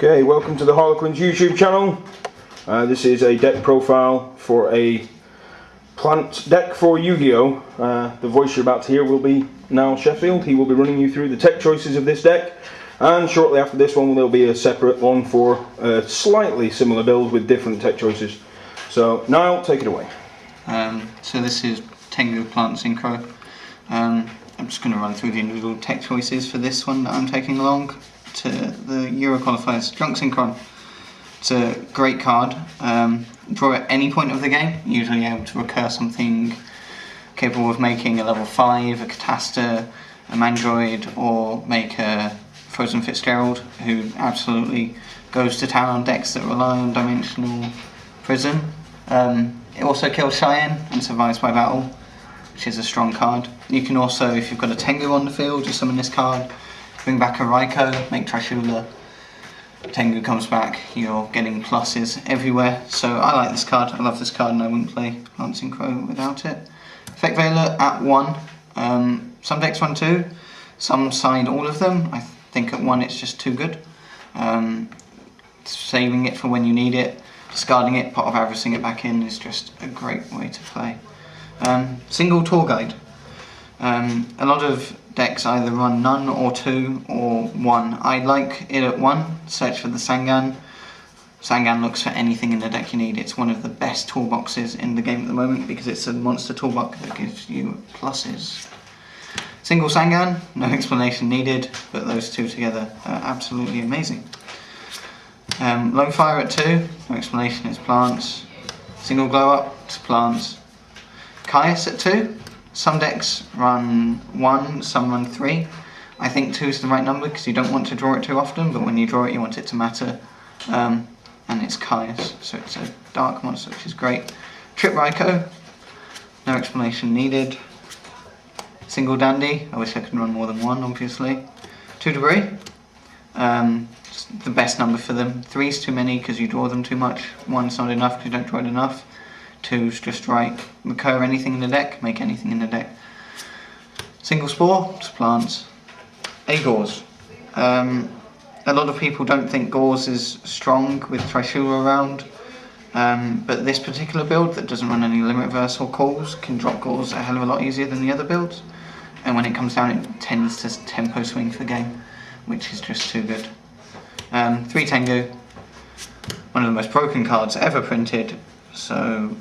Okay, welcome to the Harlequins YouTube channel. This is a deck profile for a plant deck for Yugio. The voice you're about to hear will be Niall Sheffield. He will be running you through the tech choices of this deck, and shortly after this one there'll be a separate one for a slightly similar build with different tech choices. So Niall, take it away. So this is Tengu Plant Synchro. I'm just going to run through the individual tech choices for this one that I'm taking along to the Euro qualifiers. Drunk Synchron. It's a great card. Draw at any point of the game, usually able to recur something capable of making a level 5, a Catasta, a Mandroid, or make a Frozen Fitzgerald, who absolutely goes to town on decks that rely on Dimensional Prison. It also kills Cheyenne and survives by battle, which is a strong card. You can also, if you've got a Tengu on the field, you summon this card, bring back a Raikou, make Trishula. Tengu comes back, you're getting pluses everywhere. So I like this card, I love this card, and I wouldn't play Plant Synchro without it. Effect Veiler at 1. Some decks run 2, some side all of them. I think at 1 it's just too good. Saving it for when you need it, discarding it, pot of averaging it back in is just a great way to play. Single Tour Guide. A lot of decks either run none or 2 or 1. I like it at 1, search for the Sangan. Sangan looks for anything in the deck you need. It's one of the best toolboxes in the game at the moment because it's a monster toolbox that gives you pluses. Single Sangan, no explanation needed, but those two together are absolutely amazing. Lone Fire at 2, no explanation, it's plants. Single Glow Up, it's plants. Caius at 2. Some decks run 1, some run 3. I think 2 is the right number because you don't want to draw it too often, but when you draw it you want it to matter. And it's Caius, so it's a dark monster, which is great. Trip Raikou, no explanation needed. Single Dandy, I wish I could run more than 1 obviously. 2 Debris, the best number for them. 3 is too many because you draw them too much. 1's not enough because you don't draw it enough. 2's just right. Recur anything in the deck, make anything in the deck. Single Spore, just plants. Agors. A lot of people don't think Gauze is strong with Trishula around, but this particular build that doesn't run any limit verse or calls can drop Gauze a hell of a lot easier than the other builds, and when it comes down it tends to tempo swing for the game, which is just too good. 3 Tengu, one of the most broken cards ever printed, so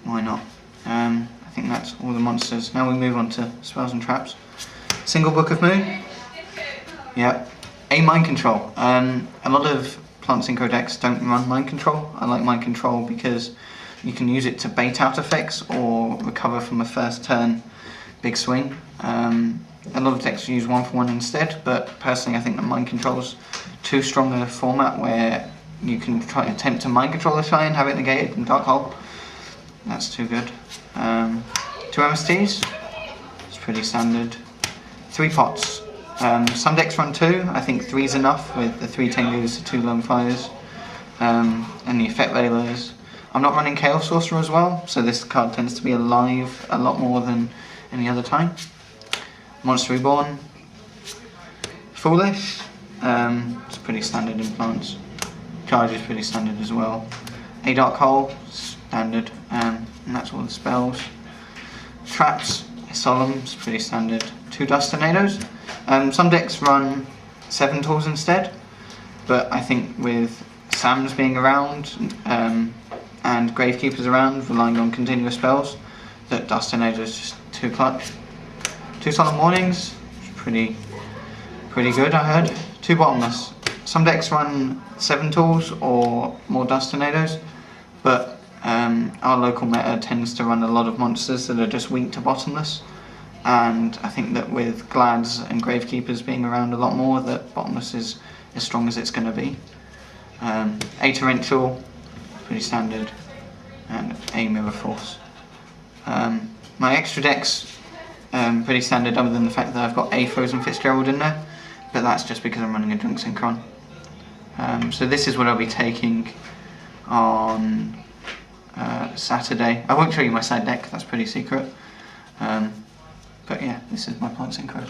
why not? I think that's all the monsters. Now we move on to spells and traps. Single Book of Moon. Yep. A Mind Control. A lot of Plant Synchro decks don't run Mind Control. I like Mind Control because you can use it to bait out effects or recover from a first turn big swing. A lot of decks use 1 for 1 instead, but personally I think that Mind Control's too strong a format where you can try to attempt to Mind Control a Cheyenne, have it negated in Dark Hole. That's too good. 2 MSTs, it's pretty standard. 3 pots. Some decks run 2, I think 3's enough with the 3 Tengus, the 2 Lone Fires, and the Effect Veilers. I'm not running Chaos Sorcerer as well, so this card tends to be alive a lot more than any other time. Monster Reborn. Foolish, it's pretty standard in plants. Charge is pretty standard as well. A Dark Hole, standard, and that's all the spells. Traps, Solemn's pretty standard. 2 Dust Tornadoes. Some decks run 7 tools instead, but I think with Sams being around and Gravekeepers around, relying on continuous spells, that Dust Tornado is just too clutch. 2 Solemn Warnings, pretty good I heard. 2 Bottomless. Some decks run 7 tools or more Dust Tornadoes, but our local meta tends to run a lot of monsters that are just weak to Bottomless, and I think that with Glads and Gravekeepers being around a lot more, that Bottomless is as strong as it's going to be. A Torrential, pretty standard, and a Mirror Force. My extra decks, pretty standard other than the fact that I've got a Frozen Fitzgerald in there, but that's just because I'm running a Drunk Synchron. So this is what I'll be taking on Saturday. I won't show you my side deck, that's pretty secret. But yeah, this is my Plant Synchro.